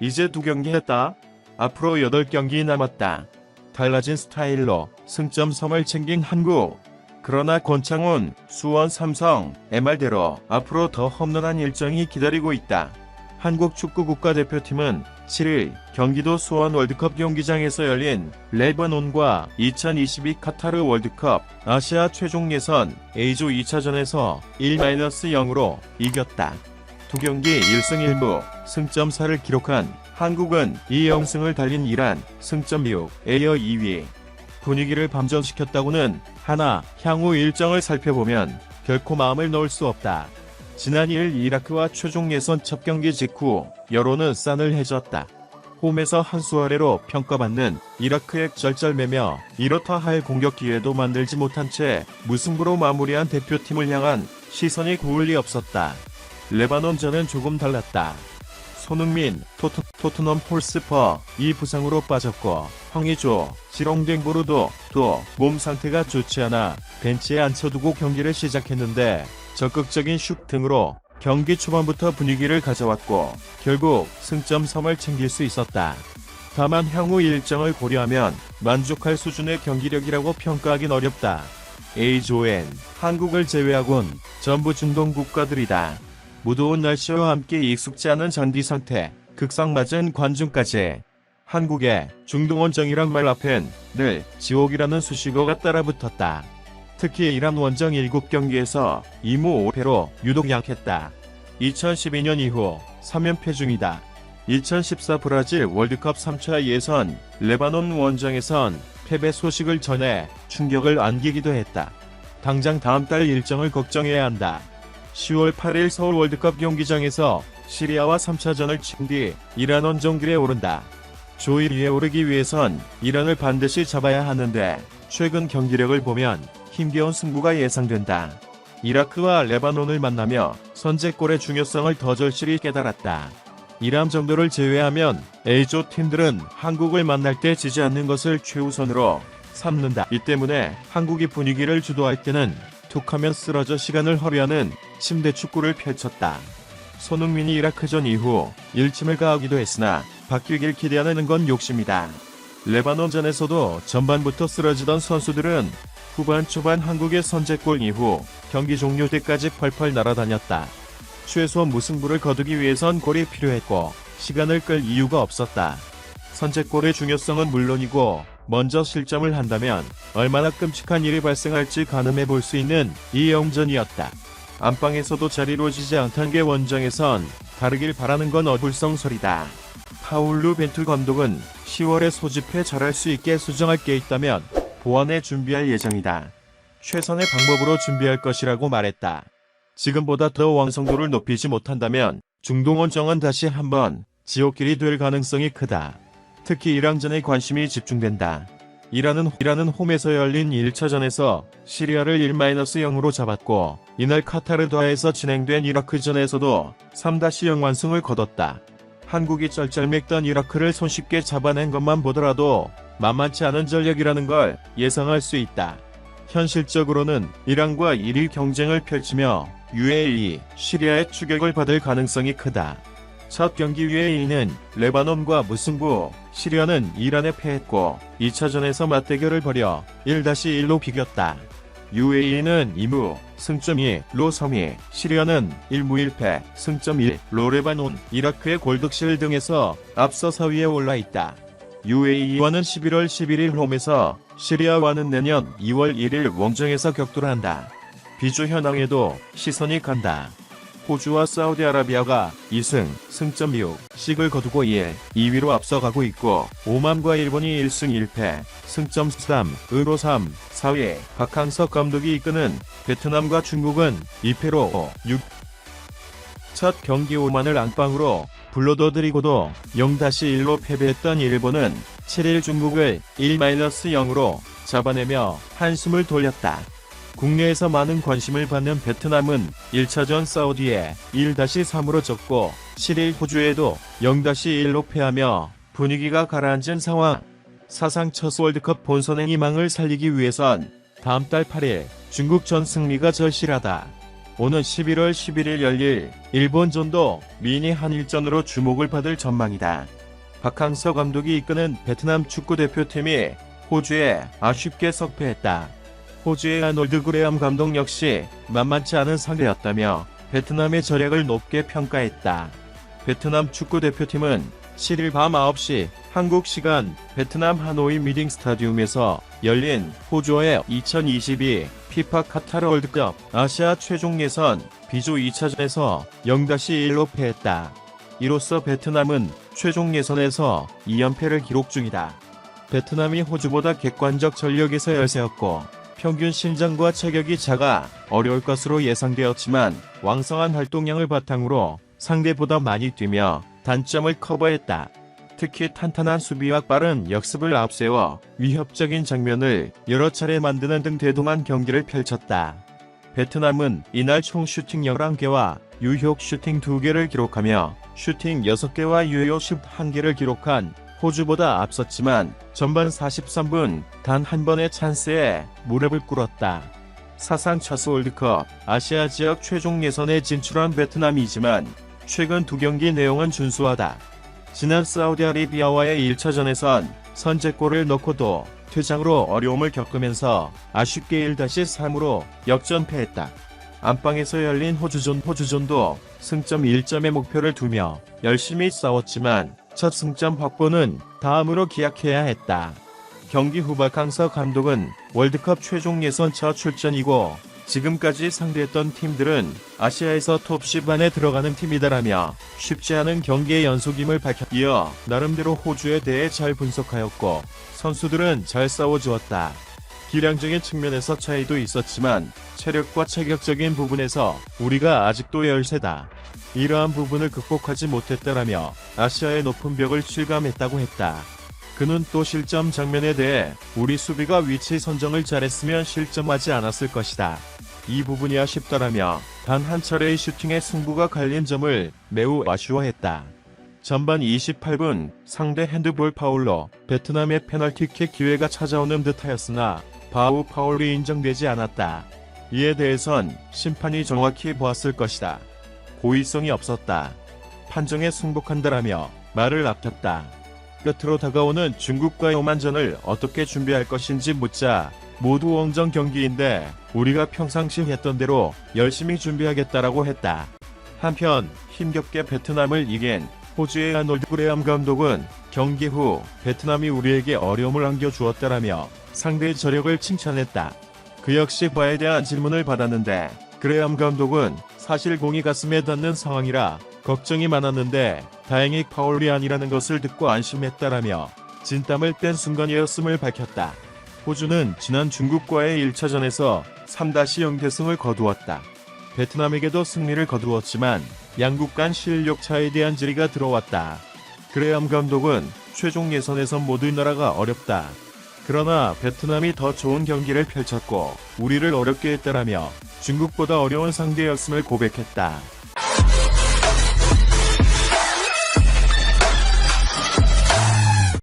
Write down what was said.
이제 2경기 했다. 앞으로 8경기 남았다. 달라진 스타일로 승점섬을 챙긴 한국. 그러나 권창훈, 수원 삼성, MR대로 앞으로 더 험난한 일정이 기다리고 있다. 한국 축구 국가대표팀은 7일 경기도 수원 월드컵 경기장에서 열린 레바논과 2022 카타르 월드컵 아시아 최종 예선 A조 2차전에서 1-0으로 이겼다. 2경기 1승 1무 승점차를 기록한 한국은 2연승을 달린 이란 승점 6에 이어 2위. 분위기를 반전시켰다고는 하나 향후 일정을 살펴보면 결코 마음을 놓을 수 없다. 지난 2일 이라크와 최종 예선 첫 경기 직후 여론은 싸늘해졌다. 홈에서 한 수 아래로 평가받는 이라크에 절절매며 이렇다 할 공격 기회도 만들지 못한 채 무승부로 마무리한 대표팀을 향한 시선이 고을 리 없었다. 레바논전은 조금 달랐다. 손흥민, 토트넘 홀스퍼 이 부상으로 빠졌고 황의조, 지롱댕보르도 또 몸 상태가 좋지 않아 벤치에 앉혀두고 경기를 시작했는데 적극적인 슛 등으로 경기 초반부터 분위기를 가져왔고 결국 승점섬을 챙길 수 있었다. 다만 향후 일정을 고려하면 만족할 수준의 경기력이라고 평가하긴 어렵다. A조엔 한국을 제외하곤 전부 중동 국가들이다. 무더운 날씨와 함께 익숙지 않은 잔디 상태, 극성맞은 관중까지. 한국의 중동 원정이란 말 앞엔 늘 지옥이라는 수식어가 따라붙었다. 특히 이란 원정 7경기에서 2무 5패로 유독 약했다. 2012년 이후 3연패 중이다. 2014 브라질 월드컵 3차 예선 레바논 원정에선 패배 소식을 전해 충격을 안기기도 했다. 당장 다음 달 일정을 걱정해야 한다. 10월 8일 서울 월드컵 경기장에서 시리아와 3차전을 친 뒤 이란 원정길에 오른다. 조 1위에 오르기 위해선 이란을 반드시 잡아야 하는데 최근 경기력을 보면 힘겨운 승부가 예상된다. 이라크와 레바논을 만나며 선제골의 중요성을 더 절실히 깨달았다. 이란 정도를 제외하면 A조 팀들은 한국을 만날 때 지지 않는 것을 최우선으로 삼는다. 이 때문에 한국이 분위기를 주도할 때는 툭하면 쓰러져 시간을 허비하는 침대 축구를 펼쳤다. 손흥민이 이라크전 이후 일침을 가하기도 했으나 바뀌길 기대하는 건 욕심이다. 레바논전에서도 전반부터 쓰러지던 선수들은 후반 초반 한국의 선제골 이후 경기 종료 때까지 펄펄 날아다녔다. 최소 무승부를 거두기 위해선 골이 필요했고 시간을 끌 이유가 없었다. 선제골의 중요성은 물론이고 먼저 실점을 한다면 얼마나 끔찍한 일이 발생할지 가늠해 볼 수 있는 이영전이었다. 안방에서도 잘 이루어지지 않던 게 원정에선 다르길 바라는 건 어불성설이다. 파울루 벤투 감독은 10월에 소집해 잘할 수 있게 수정할 게 있다면 보완해 준비할 예정이다. 최선의 방법으로 준비할 것이라고 말했다. 지금보다 더 완성도를 높이지 못한다면 중동 원정은 다시 한번 지옥길이 될 가능성이 크다. 특히 이란전에 관심이 집중된다. 이란은 홈에서 열린 1차전에서 시리아를 1-0으로 잡았고 이날 카타르 도하에서 진행된 이라크전에서도 3-0 완승을 거뒀다. 한국이 쩔쩔맸던 이라크를 손쉽게 잡아낸 것만 보더라도 만만치 않은 전력이라는 걸 예상할 수 있다. 현실적으로는 이란과 1위 경쟁을 펼치며 UAE, 시리아의 추격을 받을 가능성이 크다. 첫 경기 UAE는 레바논과 무승부, 시리아는 이란에 패했고 2차전에서 맞대결을 벌여 1-1로 비겼다. UAE는 2무, 승점 2로 섬이, 시리아는 1무 1패, 승점 1로 레바논, 이라크의 골득실 등에서 앞서 4위에 올라있다. UAE와는 11월 11일 홈에서, 시리아와는 내년 2월 1일 원정에서 격돌한다. 비조 현황에도 시선이 간다. 호주와 사우디아라비아가 2승, 승점 6씩을 거두고 2위로 앞서가고 있고 오만과 일본이 1승 1패, 승점 3으로 3, 4위, 박항석 감독이 이끄는 베트남과 중국은 2패로 6. 첫 경기 오만을 안방으로 불러둬들이고도 0-1로 패배했던 일본은 7일 중국을 1-0으로 잡아내며 한숨을 돌렸다. 국내에서 많은 관심을 받는 베트남은 1차전 사우디에 1-3으로 졌고 7일 호주에도 0-1로 패하며 분위기가 가라앉은 상황. 사상 첫 월드컵 본선의 희망을 살리기 위해선 다음 달 8일 중국전 승리가 절실하다. 오는 11월 11일 열릴 일본전도 미니 한일전으로 주목을 받을 전망이다. 박항서 감독이 이끄는 베트남 축구대표팀이 호주에 아쉽게 석패했다. 호주의 아놀드 그레엄 감독 역시 만만치 않은 상대였다며 베트남의 전략을 높게 평가했다. 베트남 축구대표팀은 7일 밤 9시 한국 시간 베트남 하노이 미팅 스타디움에서 열린 호주와의 2022 피파 카타르 월드컵 아시아 최종 예선 B조 2차전에서 0-1로 패했다. 이로써 베트남은 최종 예선에서 2연패를 기록 중이다. 베트남이 호주보다 객관적 전력에서 열세였고 평균 신장과 체격이 작아 어려울 것으로 예상되었지만 왕성한 활동량을 바탕으로 상대보다 많이 뛰며 단점을 커버했다. 특히 탄탄한 수비와 빠른 역습을 앞세워 위협적인 장면을 여러 차례 만드는 등 대동한 경기를 펼쳤다. 베트남은 이날 총 슈팅 11개와 유효 슈팅 2개를 기록하며 슈팅 6개와 유효 슛 1개를 기록한 호주보다 앞섰지만 전반 43분 단 한 번의 찬스에 무릎을 꿇었다. 사상 첫 월드컵 아시아 지역 최종 예선에 진출한 베트남이지만 최근 두 경기 내용은 준수하다. 지난 사우디아라비아와의 1차전에선 선제골을 넣고도 퇴장으로 어려움을 겪으면서 아쉽게 1-3으로 역전패했다. 안방에서 열린 호주전도 승점 1점의 목표를 두며 열심히 싸웠지만 첫 승점 확보는 다음으로 기약해야 했다. 경기 후 박항서 감독은 월드컵 최종 예선 첫 출전이고 지금까지 상대했던 팀들은 아시아에서 톱10 안에 들어가는 팀이다라며 쉽지 않은 경기의 연속임을 밝혔기에 나름대로 호주에 대해 잘 분석하였고 선수들은 잘 싸워주었다. 기량적인 측면에서 차이도 있었지만 체력과 체격적인 부분에서 우리가 아직도 열세다. 이러한 부분을 극복하지 못했다라며 아시아의 높은 벽을 실감했다고 했다. 그는 또 실점 장면에 대해 우리 수비가 위치 선정을 잘했으면 실점하지 않았을 것이다. 이 부분이 아쉽다라며 단 한 차례의 슈팅에 승부가 갈린 점을 매우 아쉬워했다. 전반 28분 상대 핸드볼 파울로 베트남의 페널티킥 기회가 찾아오는 듯하였으나 바우 파울이 인정되지 않았다. 이에 대해선 심판이 정확히 보았을 것이다. 고의성이 없었다. 판정에 승복한다라며 말을 아꼈다. 끝으로 다가오는 중국과의 오만전을 어떻게 준비할 것인지 묻자 모두 원정 경기인데 우리가 평상시 했던 대로 열심히 준비하겠다라고 했다. 한편 힘겹게 베트남을 이긴 호주의 아놀드 그레엄 감독은 경기 후 베트남이 우리에게 어려움을 안겨주었다라며 상대의 저력을 칭찬했다. 그 역시 바에 대한 질문을 받았는데 그레엄 감독은 사실 공이 가슴에 닿는 상황이라 걱정이 많았는데 다행히 파울이 아니라는 것을 듣고 안심했다라며 진땀을 뺀 순간이었음을 밝혔다. 호주는 지난 중국과의 1차전에서 3-0 대승을 거두었다. 베트남에게도 승리를 거두었지만 양국 간 실력 차에 대한 질의가 들어왔다. 그레엄 감독은 최종 예선에서 모두 나라가 어렵다. 그러나 베트남이 더 좋은 경기를 펼쳤고 우리를 어렵게 했다라며 중국보다 어려운 상대였음을 고백했다.